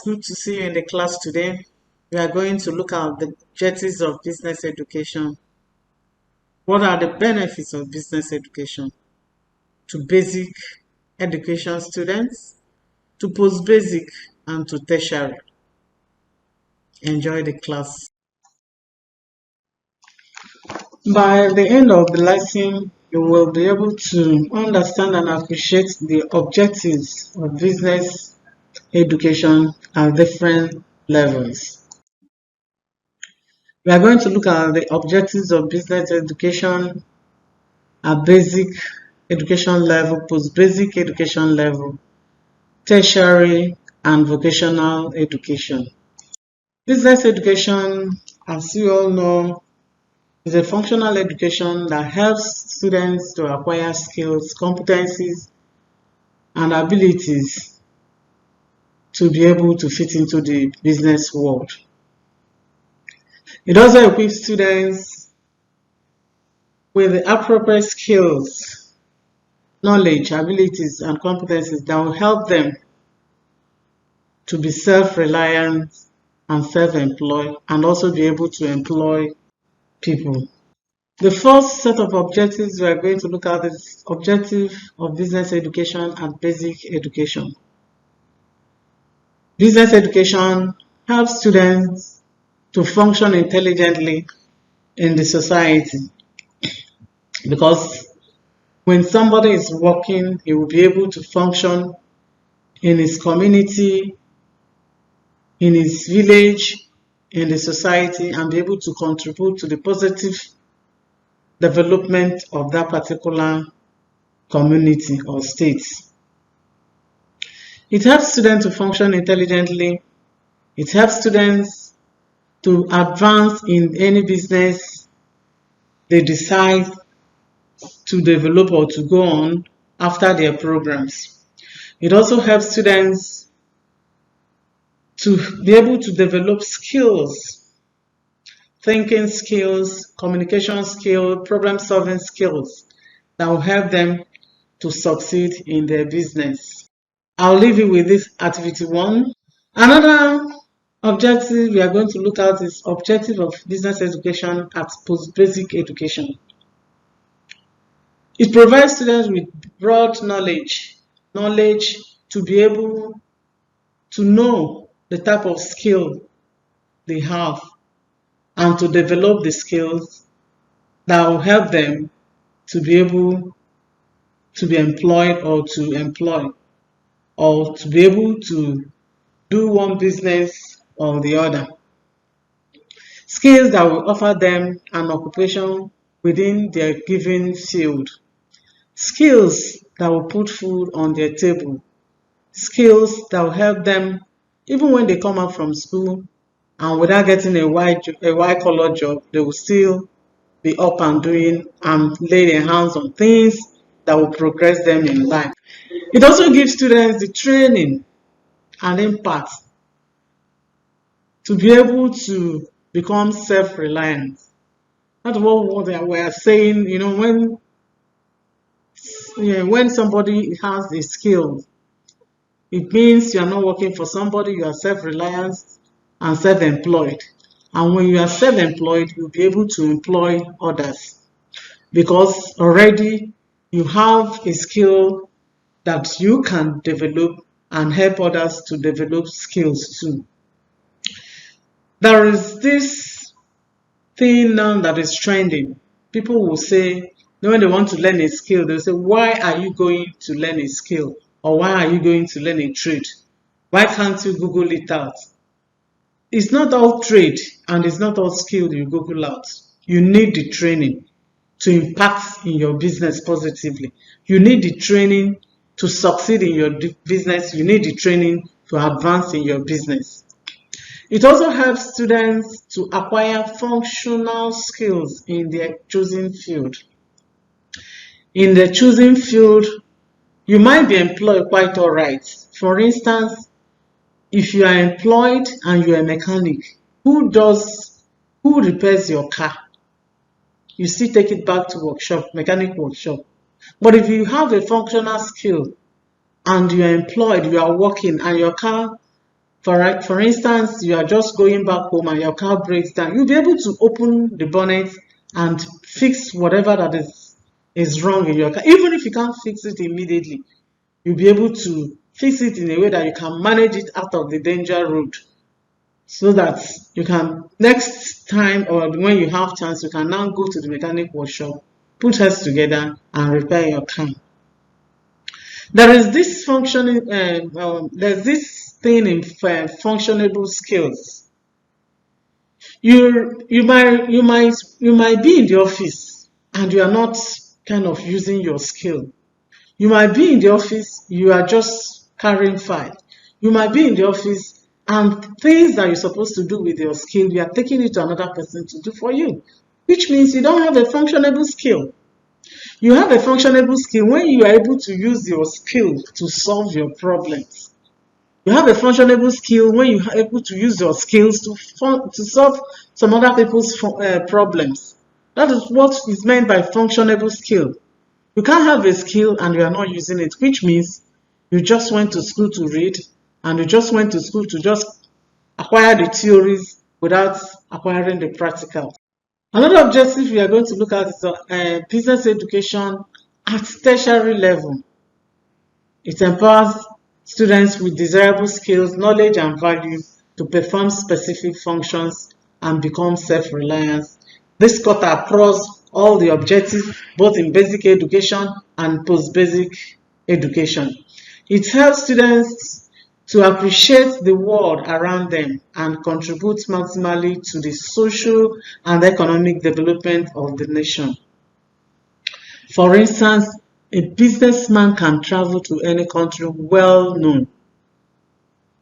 good to see you in the class today. We are going to look at the objectives of business education. What are the benefits of business education to basic education students, to post-basic, and to tertiary? Enjoy the class. By the end of the lesson, you will be able to understand and appreciate the objectives of business education at different levels. We are going to look at the objectives of business education at basic education level, post-basic education level, tertiary, and vocational education. Business education, as you all know, is a functional education that helps students to acquire skills, competencies, and abilities to be able to fit into the business world. It also equips students with the appropriate skills, knowledge, abilities, and competencies that will help them to be self-reliant and self-employed, and also be able to employ people. The first set of objectives we are going to look at is objective of business education and basic education. Business education helps students to function intelligently in the society, because when somebody is working, he will be able to function in his community, in his village, in the society, and be able to contribute to the positive development of that particular community or state. It helps students to function intelligently. It helps students to advance in any business they decide to develop or to go on after their programs. It also helps students to be able to develop skills, thinking skills, communication skills, problem-solving skills that will help them to succeed in their business. I'll leave you with this activity 1. Another objective we are going to look at is objective of business education at post-basic education. It provides students with broad knowledge to be able to know the type of skill they have and to develop the skills that will help them to be able to be employed or to employ, or to be able to do one business or the other. Skills that will offer them an occupation within their given field. Skills that will put food on their table. Skills that will help them even when they come out from school and without getting a white-collar job, they will still be up and doing and lay their hands on things that will progress them in life. It also gives students the training and impact to be able to become self-reliant. That's what we are saying, when somebody has a skill, it means you are not working for somebody, you are self-reliant and self-employed. And when you are self-employed, you'll be able to employ others, because already you have a skill that you can develop and help others to develop skills too. There is this thing now that is trending. People will say, when they want to learn a skill, they'll say, why are you going to learn a skill? Or why are you going to learn a trade? Why can't you Google it out? It's not all trade and it's not all skill you Google out. You need the training to impact in your business positively. You need the training to succeed in your business. You need the training to advance in your business. It also helps students to acquire functional skills in their chosen field. In the chosen field, you might be employed quite all right. For instance, if you are employed and you are a mechanic, who repairs your car? You still take it back to workshop, mechanic workshop. But if you have a functional skill and you are employed, you are working, and your car For instance, you are just going back home and your car breaks down. You'll be able to open the bonnet and fix whatever that is wrong in your car. Even if you can't fix it immediately, you'll be able to fix it in a way that you can manage it out of the danger road, so that you can, next time or when you have chance, you can now go to the mechanic workshop, put heads together and repair your car. There is this functioning, there's this thing in functionable skills. You might be in the office and you are not kind of using your skill. You might be in the office, you are just carrying file. You might be in the office and things that you're supposed to do with your skill, you are taking it to another person to do for you, which means you don't have a functionable skill. You have a functionable skill when you are able to use your skill to solve your problems. You have a functionable skill when you are able to use your skills to solve some other people's problems. That is what is meant by functionable skill. You can't have a skill and you are not using it, which means you just went to school to read and you just went to school to just acquire the theories without acquiring the practical. Another objective we are going to look at is business education at tertiary level. It empowers students with desirable skills, knowledge, and value to perform specific functions and become self-reliant. This cut across all the objectives, both in basic education and post-basic education. It helps students to appreciate the world around them and contribute maximally to the social and economic development of the nation. For instance, a businessman can travel to any country well known,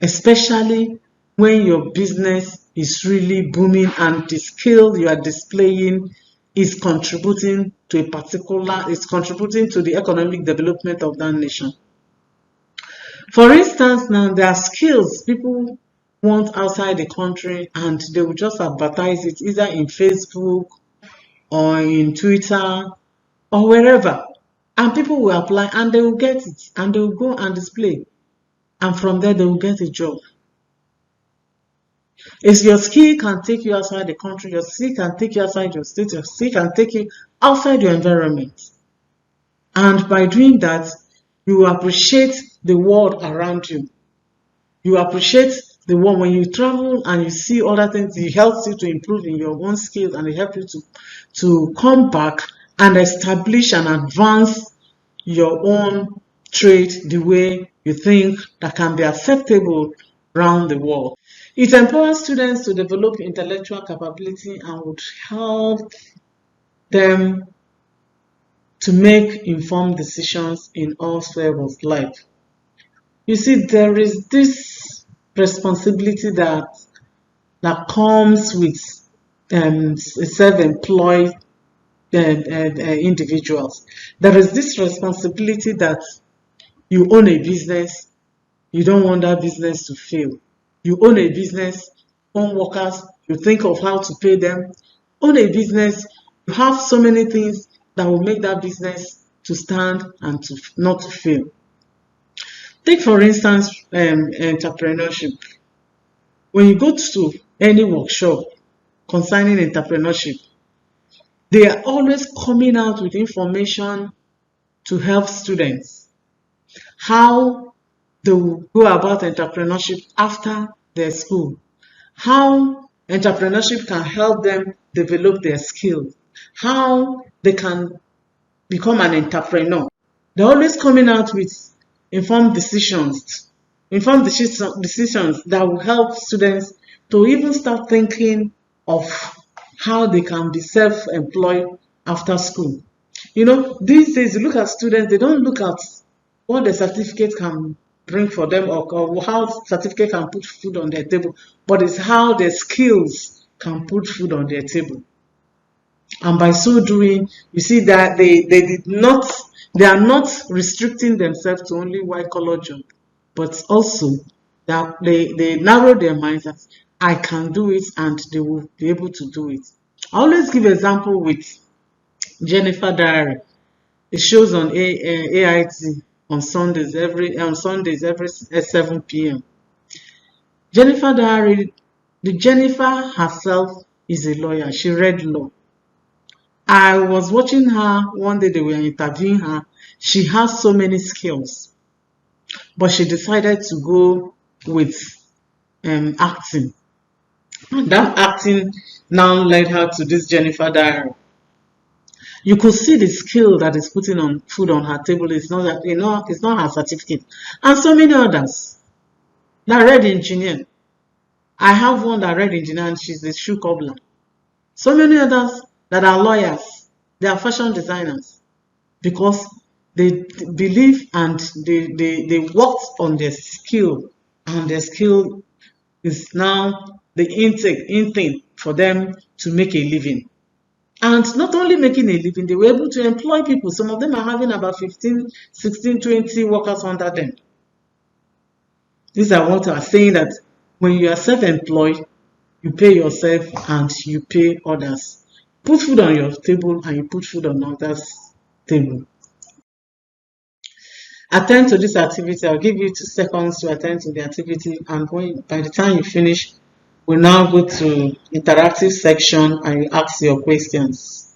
especially when your business is really booming and the skill you are displaying is contributing to the economic development of that nation. For instance, now there are skills people want outside the country and they will just advertise it either in Facebook or in Twitter or wherever. And people will apply and they will get it and they will go and display. And from there they will get a job. If your skill can take you outside the country, your skill can take you outside your state, your skill can take you outside your environment. And by doing that, you appreciate the world around you. You appreciate the world when you travel and you see other things. It helps you to improve in your own skills and it helps you to come back and establish and advance your own trade the way you think that can be acceptable around the world. It empowers students to develop intellectual capability and would help them to make informed decisions in all spheres of life. You see, there is this responsibility that comes with self-employed individuals. There is this responsibility that you own a business, you don't want that business to fail. You own a business, own workers, you think of how to pay them. Own a business, you have so many things that will make that business to stand and to not to fail. Take for instance entrepreneurship. When you go to any workshop concerning entrepreneurship, they are always coming out with information to help students how they will go about entrepreneurship after their school, how entrepreneurship can help them develop their skills, how they can become an entrepreneur. They're always coming out with informed decisions that will help students to even start thinking of how they can be self-employed after school. You know, these days you look at students, they don't look at what the certificate can bring for them or how certificate can put food on their table, but it's how their skills can put food on their table. And by so doing, you see that they are not restricting themselves to only white collar job, but also that they narrow their minds that I can do it and they will be able to do it. I always give example with Jennifer Diary. It shows on AIT on Sundays every 7 p.m. Jennifer Diary, the Jennifer herself is a lawyer. She read law. I was watching her one day, they were interviewing her. She has so many skills, but she decided to go with acting. And that acting now led her to this Jennifer Diary. You could see the skill that is putting on food on her table. It's not that, it's not her certificate. And so many others that read engineer. I have one that read engineer and she's a shoe cobbler. So many others that are lawyers. They are fashion designers because they believe and they worked on their skill, and their skill is now the in thing for them to make a living. And not only making a living, they were able to employ people. Some of them are having about 15, 16, 20 workers under them. These are what are saying that when you are self-employed, you pay yourself and you pay others. Put food on your table and you put food on others' table. Attend to this activity. I'll give you 2 seconds to attend to the activity, and by the time you finish, we'll now go to interactive section and you ask your questions.